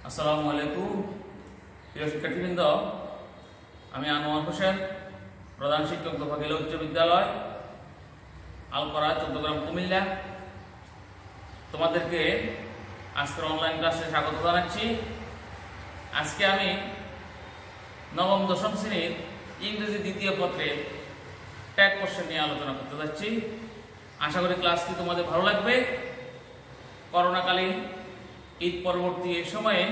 আসসালামু আলাইকুম প্রিয় শিক্ষার্থীবৃন্দ, আমি আনোয়ার হোসেন, প্রধান শিক্ষক দোপাখিলা উচ্চ বিদ্যালয় আলকরা চৌদ্দগ্রাম কুমিল্লা। তোমাদেরকে আজকের অনলাইন ক্লাসে স্বাগত জানাচ্ছি। আজকে আমি নবম দশম শ্রেণীর ইংরেজি দ্বিতীয় পত্রের ট্যাগ কোশ্চেন নিয়ে আলোচনা করতে যাচ্ছি। আশা করি ক্লাসটি তোমাদের ভালো লাগবে। করোনাকালীন ঈদ পরবর্তী এই সময়ে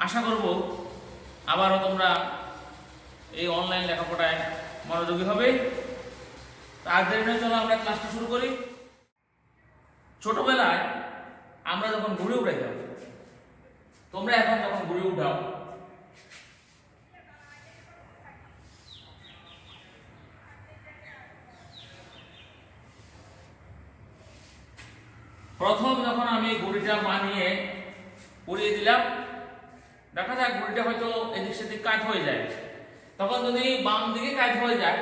আশা করব আবারও তোমরা এই অনলাইন লেখাপড়ায় মনোযোগী হবে। তার দেরি নয়, চলো আমরা ক্লাসটা শুরু করি। ছোটবেলায় আমরা যখন ঘুড়ি উড়াইতাম, তোমরা এখন যখন ঘুড়ি উঠাও, প্রথম যখন আমি ঘুড়িটা বানিয়ে উড়িয়ে দিলাম, দেখা যাক ঘুড়িটা হয়তো এদিক সেদিক কাজ হয়ে যায়। তখন যদি বাম দিকে কাজ হয়ে যায়,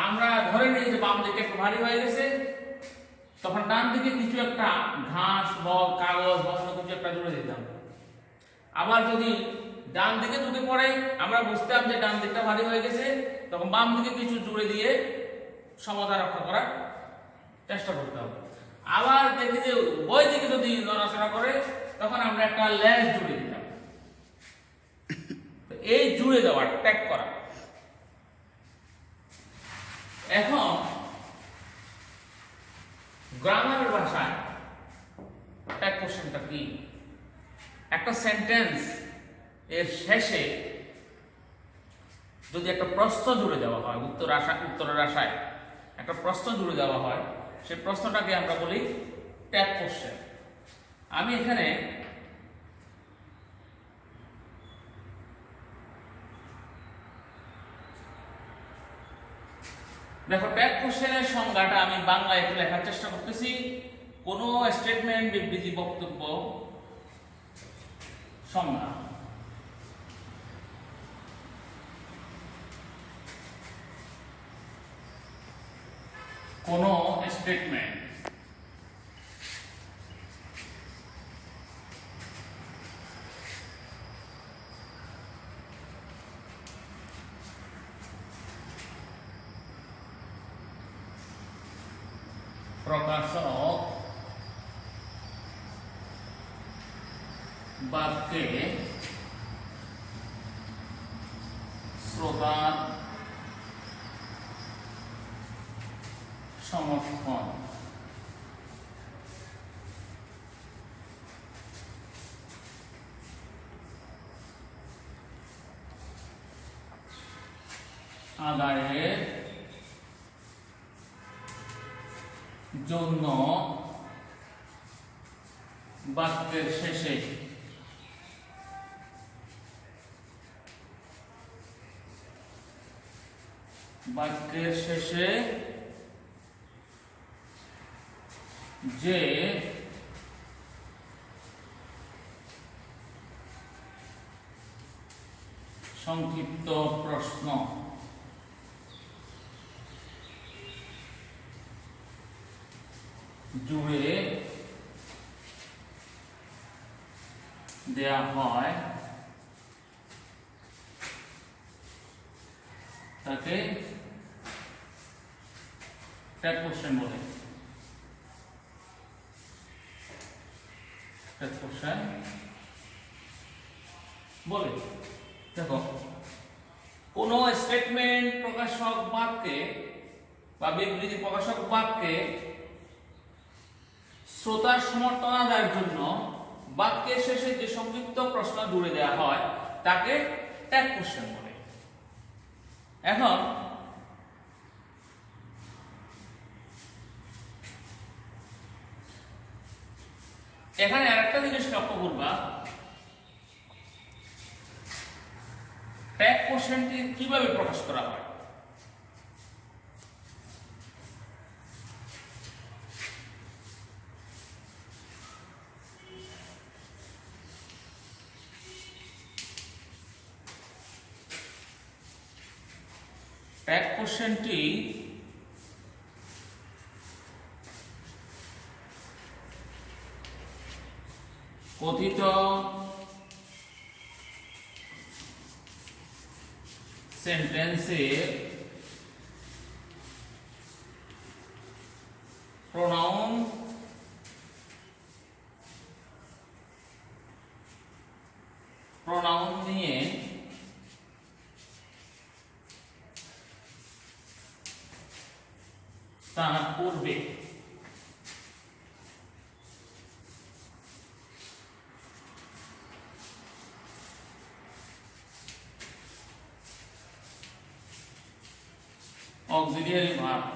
আমরা ধরে নিই যে বাম দিকে একটু ভারী হয়ে গেছে, তখন ডান দিকে কিছু একটা ঘাস বা কাগজ বা অন্য কিছু একটা জুড়ে দিতাম। আবার যদি ডান দিকে ঢুকে পড়ে, আমরা বুঝতাম যে ডান দিকটা ভারী হয়ে গেছে, তখন বাম দিকে কিছু জুড়ে দিয়ে সমতা রক্ষা করার চেষ্টা করতাম। আবার দেখি যে ওই দিকে যদি নড়াচড়া করে, তখন আমরা একটা লেজ জুড়ে দিতাম। এই জুড়ে দেওয়া, ট্যাগ করা। এখন গ্রামারের ভাষায় ট্যাগ কোশ্চেনটা কি? একটা সেন্টেন্স এর শেষে যদি একটা প্রশ্ন জুড়ে দেওয়া হয়, উত্তরের আশায় একটা প্রশ্ন জুড়ে দেওয়া হয়, সেই প্রশ্নটাকে আমরা বলি ট্যাগ কোশ্চেন। আমি এখানে দেখো, ট্যাগ কোশ্চেনের সংজ্ঞাটা আমি বাংলায় একটু লেখার চেষ্টা করতেছি। কোনো স্টেটমেন্ট, বিবৃতি, বক্তব্য, সংজ্ঞা। কোনো স্টেটমেন্ট প্রকাশক বাক্যে শ্রোতার সমর্থন আদায়ের জন্য বাক্যের শেষে যে সংক্ষিপ্ত প্রশ্ন জুড়ে দেয়া হয় তাকে ট্যাগ কোশ্চেন বলে। ট্যাগ কোশ্চেন বলে। দেখো, কোন স্টেটমেন্ট প্রকাশক বাক্যে বা বিবৃতি প্রকাশক বাক্যে শ্রোতার সমর্থন আদায়ের জন্য বাক্যের শেষে যে সংক্ষিপ্ত প্রশ্ন জুড়ে দেওয়া হয় তাকে ট্যাগ কোশ্চেন বলে। এখন এখানে আরেকটা জিনিস লক্ষ্য করবা, ট্যাগ কোশ্চেনটি কিভাবে প্রকাশ করা হয়। ট্যাগ কোশ্চেনটি কথিত সেন্টেন্সের প্রোনাউন নিয়ে তার পূর্বে অক্সিলিয়ারি ভার্ব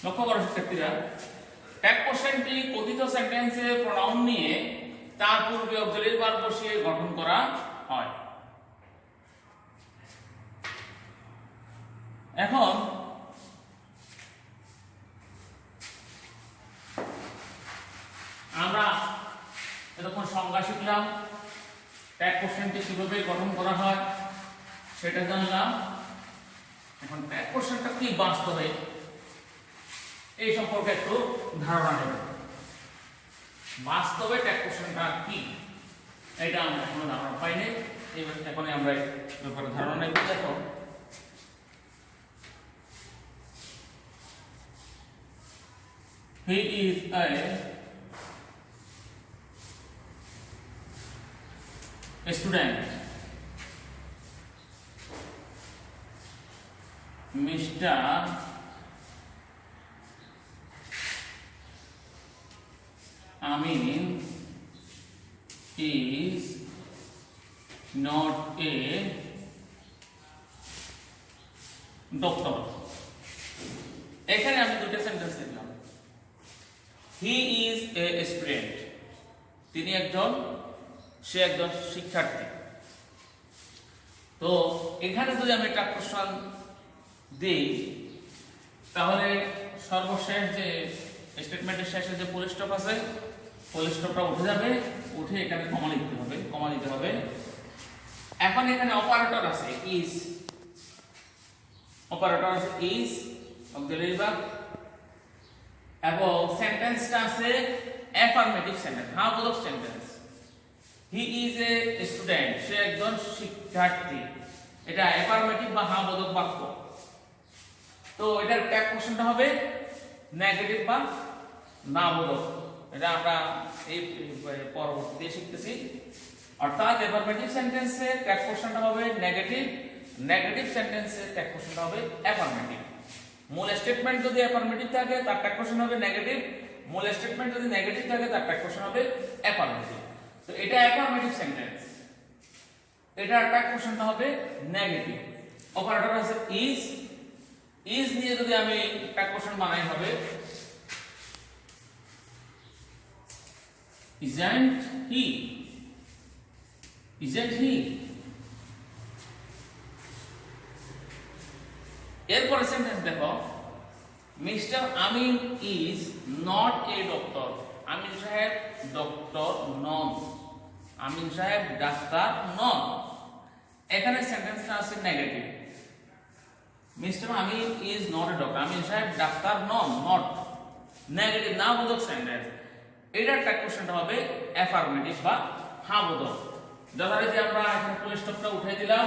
লক্ষ্য করো শিক্ষার্থীরা, ট্যাগ কোশ্চেনটি কথিত সেন্টেন্সে প্রোনাউন নিয়ে তার পূর্বে অক্সিলিয়ারি ভার্ব বসিয়ে গঠন করা হয়। এখন আমরা এরকম সংজ্ঞা শিখলাম, ট্যাগ কোশ্চেনটি কিভাবে গঠন করা হয় সেটা জানলাম। এখন ট্যাগ কোশ্চেনটা কি বাস্তবে এই সম্পর্কে একটু ধারণা নেব। বাস্তবে ট্যাগ কোশ্চেনটা কি এটা আমরা এখনো ধারণা পাইনি, এখন আমরা ব্যাপারে ধারণা নেব। দেখো, he is a student. Mr. Amin is not a doctor. এখানে আমি দুটো সেন্টেন্স লিখলাম। He is a student. সে একজন শিক্ষার্থী। তো এখানে যদি আমি ট্যাগ কোশ্চেন দিই তাহলে সর্বশেষ যে স্টেটমেন্টের শেষে যে ফুল স্টপ আছে, ফুল স্টপটা উঠে যাবে, উঠে এখানে কমা দিতে হবে। এখন এখানে অপারেটর আছে ইজ, অক্সিলিয়ারি ভার্ব, এবং সেন্টেন্সটা আছে অ্যাফার্মেটিভ সেন্টেন্স, হ্যাঁ বোধক sentence. He is a student, সে একজন শিক্ষার্থী, এটা অ্যাফার্মেটিভ বা হ্যাঁ বোধক বাক্য। তো এটার ট্যাগ কোশ্চেনটা হবে নেগেটিভ বা না বোধক। এটা আমরা এই পরবর্তীতে শিখতেছি। অর্থাৎ অ্যাফার্মেটিভ সেন্টেন্সে ট্যাগ কোশ্চেনটা হবে নেগেটিভ সেন্টেন্সে ট্যাগ কোশ্চেনটা হবে অ্যাফার্মেটিভ। মূল স্টেটমেন্ট যদি অ্যাফার্মেটিভ থাকে তার ট্যাগ কোশ্চেন হবে নেগেটিভ, মূল স্টেটমেন্ট যদি নেগেটিভ থাকে তার ট্যাগ কোশ্চেন হবে অ্যাফার্মেটিভ। তো এটা অ্যাফার্মেটিভ সেন্টেন্স, এটা ট্যাগ কোশ্চেনটা হবে নেগেটিভ। অপারেটর আছে ইজ নিয়ে যদি আমি ট্যাগ কোশ্চেন বানাই হবে isn't he। এরপরে সেন্টেন্স দেখো, mister Amin is not a doctor. Amin সাহেব ডক্টর নন, আমিন সাহেব ডাক্তার নন। এখানে সেন্টেন্সটা আছে negative. Mister Amin is not a doctor, Amin সাহেব ডাক্তার নন, নট নেগেটিভ না বোধক সেন্টেন্স। এটার ট্যাগ কোশ্চেনটা হবে অ্যাফার্মেটিভ বা হ্যাঁ বোধক। যথারীতি আমরা এখানে ফুল স্টপটা উঠিয়ে দিলাম,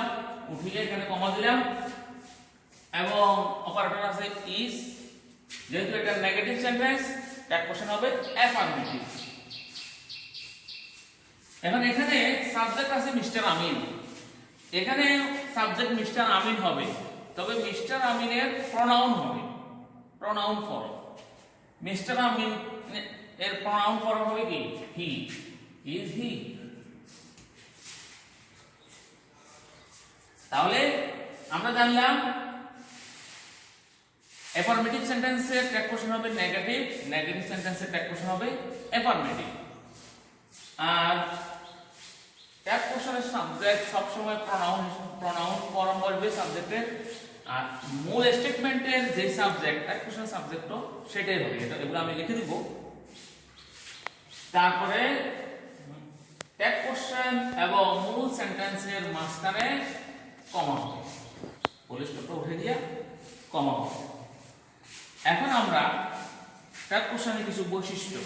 উঠিয়ে এখানে কমা দিলাম, এবং অপারেটর আছে ইজ। যেহেতু এটা নেগেটিভ সেন্টেন্স, ট্যাগ কোশ্চেন হবে অ্যাফার্মেটিভ। এখন এখানে সাবজেক্ট আছে মিস্টার আমিন, এখানে সাবজেক্ট মিস্টার আমিন হবে, তবে মিস্টার আমিনের প্রোনাউন হবে প্রোনাউন ফর্ম। মিস্টার আমিন এর প্রোনাউন ফর্ম হবে কি হি, ইজ হি। তাহলে আমরা জানলাম অ্যাফার্মেটিভ সেন্টেন্সের ট্যাগ কোশ্চেন হবে নেগেটিভ সেন্টেন্সের ট্যাগ কোশ্চেন হবে অ্যাফার্মেটিভ। আর ট্যাগ কোশ্চেনের সাবজেক্ট সবসময় প্রোনাউন ফর্ম বসবে সাবজেক্টের, আর মূল স্টেটমেন্টের যে সাবজেক্ট ট্যাগ কোশ্চেনের সাবজেক্টও সেটাই হবে। এগুলো আমি লিখে দিব। তারপরে ট্যাগ কোশ্চেন এবং মূল সেন্টেন্সের মাঝখানে কমা হবে, ফুল স্টপটা উঠে দিয়ে কমা হবে। এখন আমরা ট্যাগ কোশ্চেনের কিছু বৈশিষ্ট্য,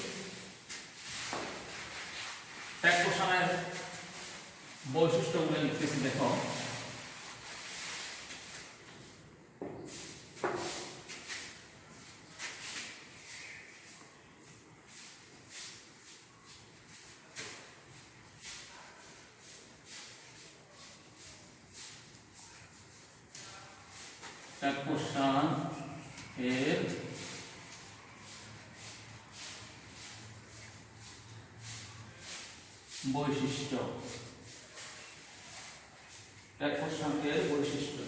ট্যাগ কোশ্চেনের বৈশিষ্ট্যগুলো লিখতেছি। দেখো, ট্যাগ কোশ্চেন এর বৈশিষ্ট্য, ট্যাগ কোশ্চেন এর বৈশিষ্ট্য।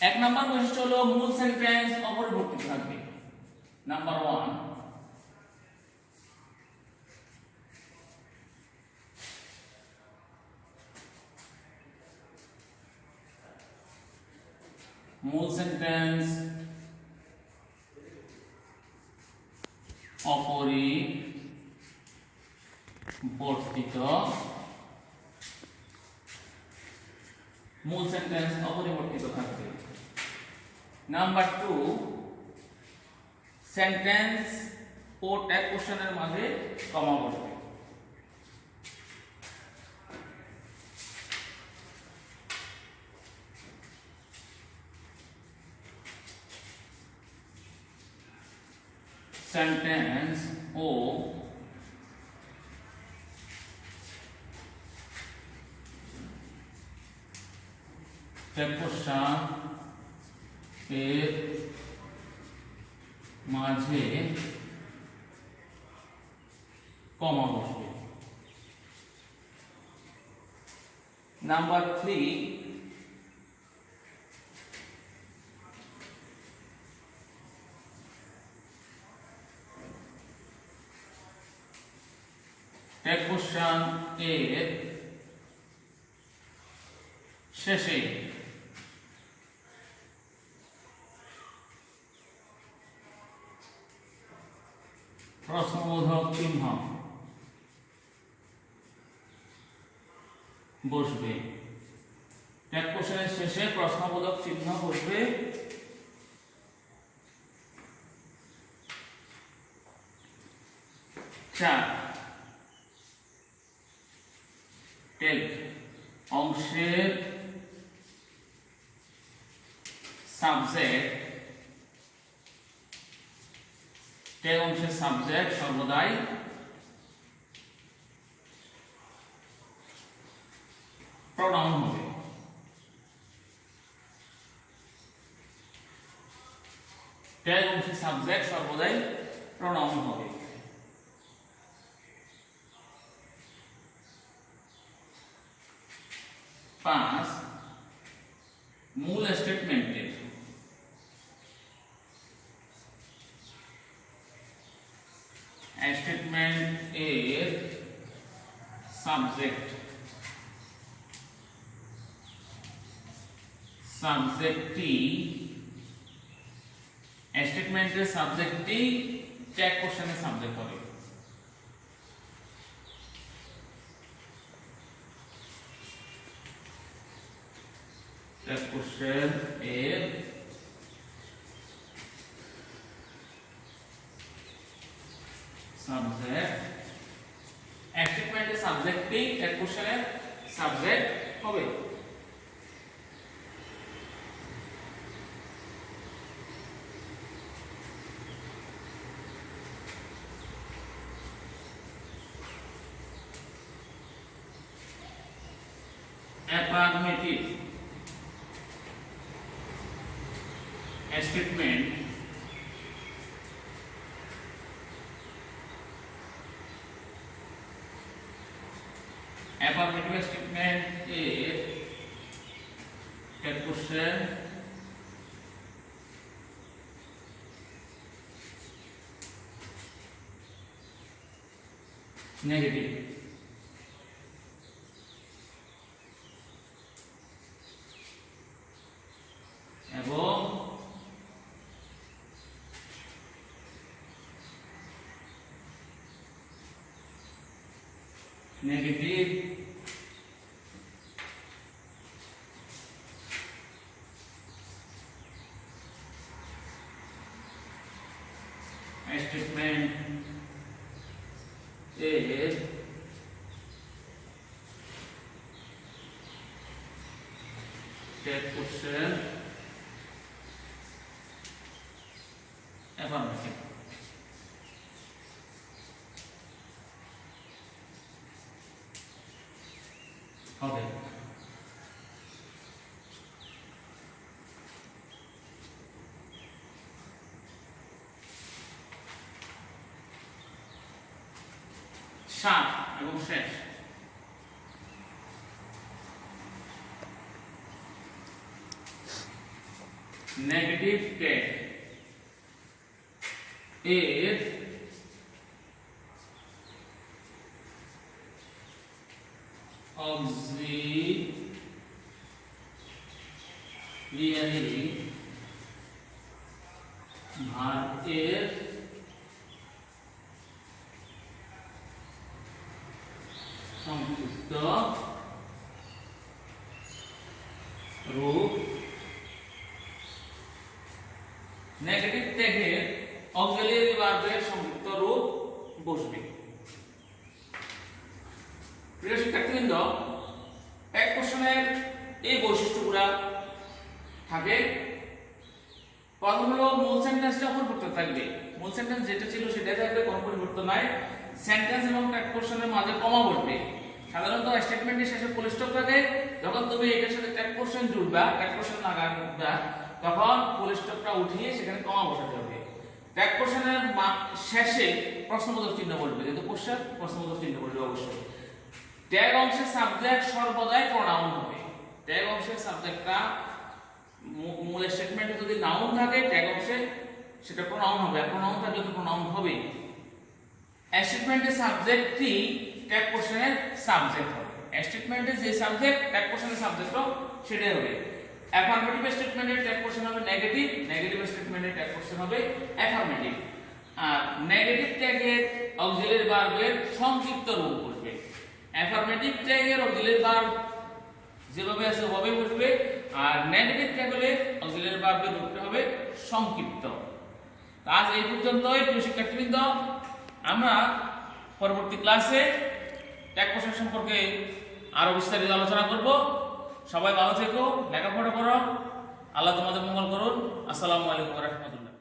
এক নাম্বার বৈশিষ্ট্য হলো মূল সেন্টেন্স অপরিবর্তিত থাকবে। নাম্বার 1, মূল সেন্টেন্স অপরিবর্তিত, মূল সেন্টেন্স অপরিবর্তিত থাকবে। নাম্বার 2, সেন্টেন্স ও ট্যাগ কোশ্চেনের মাঝে কমা বসবে। সেন্টেন্স ও ট্যাগ কোশ্চেন এর মাঝে কমা বসবে। নাম্বার 3, ট্যাগ কোশ্চেন এর শেষে প্রশ্নবোধক চিহ্ন বসবে। ট্যাগ কোশ্চেনের শেষে প্রশ্নবোধক চিহ্ন বসবে। 4, ট্যাগ অংশের সাবজেক্ট, ট্যাগ অংশের সাবজেক্ট সর্বদাই প্রোনাউন হবে। ট্যাগ অংশের সাবজেক্ট সর্বদাই প্রোনাউন হবে। 5, মূল স্টেটমেন্টের স্টেটমেন্ট এর সাবজেক্ট, সাবজেক্টটি স্টেটমেন্টের সাবজেক্টটি ট্যাগ কোশ্চেনের সাবজেক্ট হবে। ট্যাগ কোশ্চেন এর সাবজেক্ট, স্টেটমেন্টের সাবজেক্টটি ট্যাগ কোশ্চেনের সাবজেক্ট হবে। অ্যাফার্মেটিভ স্টেটমেন্ট অ্যাফার্মেটিভ স্টেটমেন্ট এর ট্যাগ কোশ্চেন নেগেটিভ। এবং negative statement is take question affirmative হবে। সাত এবং শেষ negative tag is auxiliary verb এর সংযুক্ত রূপ। নেগেটিভ ট্যাগের অক্সিলিয়ারি ভার্বের সংযুক্ত রূপ বসবে। প্রিয় শিক্ষার্থীবৃন্দ, এক কোশ্চেনের এই বৈশিষ্ট্যগুলো থাকে। প্রথম হলো মূল সেন্টেন্সটা পরিবর্তন থাকবে, মূল সেন্টেন্স যেটা ছিল সেটাই থাকবে, কোনো পরিবর্তন নাই। সেন্টেন্স এবং ট্যাগ পোরশনের মাঝে কমা বসবে। সাধারণত স্টেটমেন্টের শেষে ফুল স্টপ থাকে, যখন তুমি এটার সাথে ট্যাগ পোরশন জুড়বা, ট্যাগ পোরশন লাগাবা, তখন ফুল স্টপটা উঠিয়ে সেখানে কমা বসাতে হবে। ট্যাগ পোরশনের শেষে প্রশ্নবোধক চিহ্ন বসবে, যেহেতু কোশ্চেন প্রশ্নবোধক চিহ্ন বসবে অবশ্যই। ট্যাগ অংশের সাবজেক্ট সর্বদাই প্রোনাউন হবে। ট্যাগ অংশের সাবজেক্টটা মূল স্টেটমেন্টে যদি নাউন থাকে, ট্যাগ অংশে সেটা প্রোনাউন হবে, আর প্রোনাউন থাকলে তো প্রোনাউন হবে। স্টেটমেন্টের সাবজেক্টটি ট্যাগ পোরশনের সাবজেক্ট হবে। স্টেটমেন্টের যে সাবজেক্ট ট্যাগ পোরশনের সাবজেক্টও সেটাই হবে। অ্যাফার্মেটিভ স্টেটমেন্টের ট্যাগ পোরশন হবে নেগেটিভ, নেগেটিভ স্টেটমেন্টের ট্যাগ পোরশন হবে অ্যাফার্মেটিভ। আর নেগেটিভ ট্যাগের অক্সিলিয়ারি ভার্বের সংক্ষিপ্ত রূপ বসবে। অ্যাফার্মেটিভ ট্যাগের অক্সিলিয়ারি ভার্ব যেভাবে আছে ওভাবে বসবে, আর নেগেটিভ ট্যাগ হলে অক্সিলিয়ারি ভার্বের রূপটা হবে সংক্ষিপ্ত। আজ এই পর্যন্তই প্রিয় শিক্ষার্থীবৃন্দ। আমরা পরবর্তী ক্লাসে ট্যাগ পোরশন সম্পর্কে আরো বিস্তারিত আলোচনা করব। সবাই ভালো থেকো, লেখাপড়া করো, আল্লাহ তোমাদের মঙ্গল করুন। আসসালামু আলাইকুম ওয়া রাহমাতুল্লাহ।